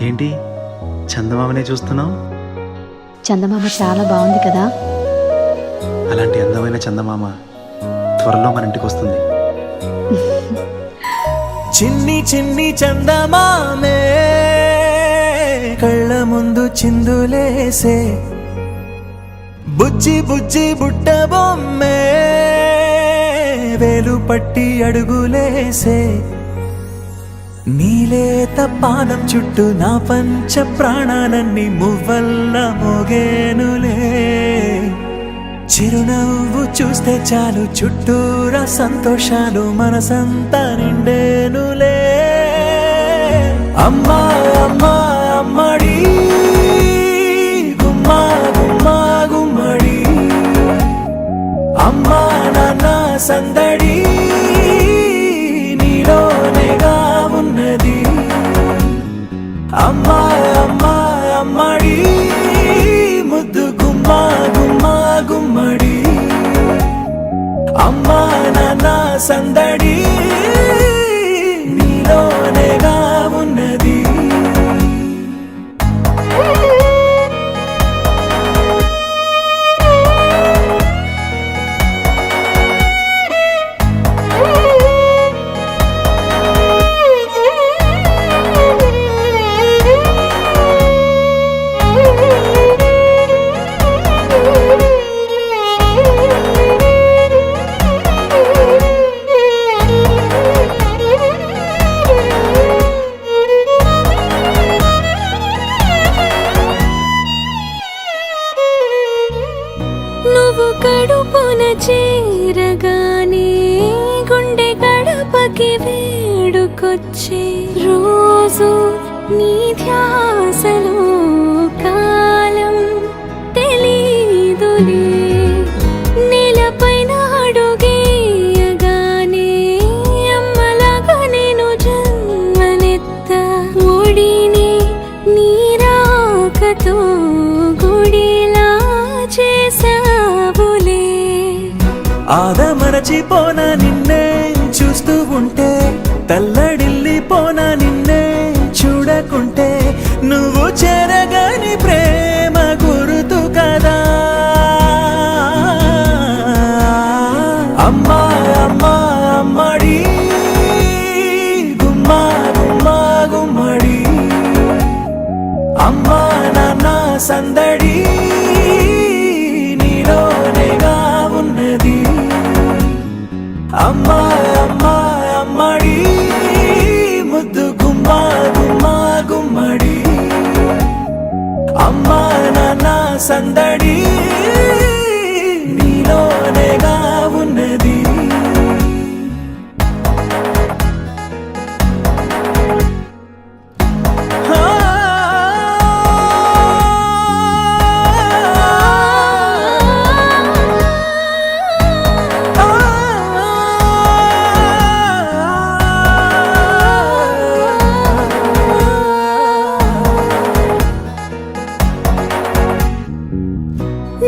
ఏంటి చందమామనే చూస్తున్నావు? చందమామ చాలా బాగుంది కదా. అలాంటి అందమైన చందమామ త్వరలో మన ఇంటికి వస్తుంది. చిన్ని చిన్ని చందమామే కళ్ళ ముందు చిందులేసే, బుజ్జి బుజ్జి బుట్ట బొమ్మే వేలు పట్టి అడుగులేసే, నీలేత పాదం చుట్టూ నా పంచ ప్రాణాలన్నీ మువ్వల్ల మోగేనులే. చిరునవ్వు చూస్తే చాలు చుట్టూరా సంతోషాలు మనసంతా నిండేనులే. అమ్మా అమ్మా అమ్మడి గుమ్మా గుమ్మా గుమ్మడి, అమ్మా నాన్న సందడి నీలోనేగా ఉన్నది. అమ్మా అమ్మా అమ్మడి ముద్దు గుమ్మా గుమ్మా గుమ్మడి, అమ్మా నాన్న సందడి నీలోనేగా ఉన్నది. నువ్వు కడుపున చేరగానే గుండె గడపకి వేడుకొచ్చే, రోజు నీ ధ్యాసలో కాలం తెలీదులే. నేలపైన అడుగేయగానే అమ్మలాగా నేను జన్మనెత్త, ఒడిని నీ రాకతో గుడిలా చేసావులే. ఆదమరచిపోనా నిన్నే చూస్తూ ఉంటే, తల్లడిల్లిపోనా నిన్నే చూడకుంటే, నువ్వు చెరగని ప్రేమ గుర్తు కదా. అమ్మా అమ్మా అమ్మడి గుమ్మా గుమ్మా గుమ్మడి, అమ్మా నాన్న సందడి నీలోనేగా ఉన్నది. అమ్మా అమ్మా అమ్మడి ముద్దు గుమ్మా గుమ్మా గుమ్మడి, అమ్మా నాన్న సందడి నీలోనేగా ఉన్నది.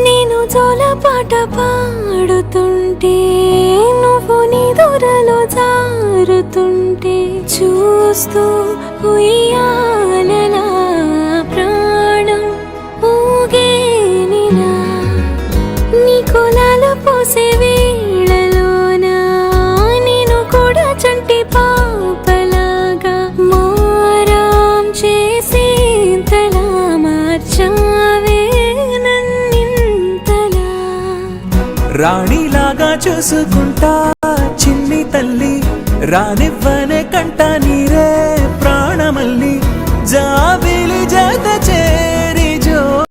నేను జోలపాట పాడుతుంటే, నువ్వు నిదురలో జారుతుంటే, చూస్తూ ఉయ్యాలలా ప్రాణం ఊగేనిలా. నీ కులాల పోసే వేళలోన నేను కూడా చంటి పాపలాగా మారాం చేసేంతలా మార్చావే నన్నింతలా. రాణిలాగా చూసుకుంటా చిన్ని తల్లి, రానివ్వనే కంట నీ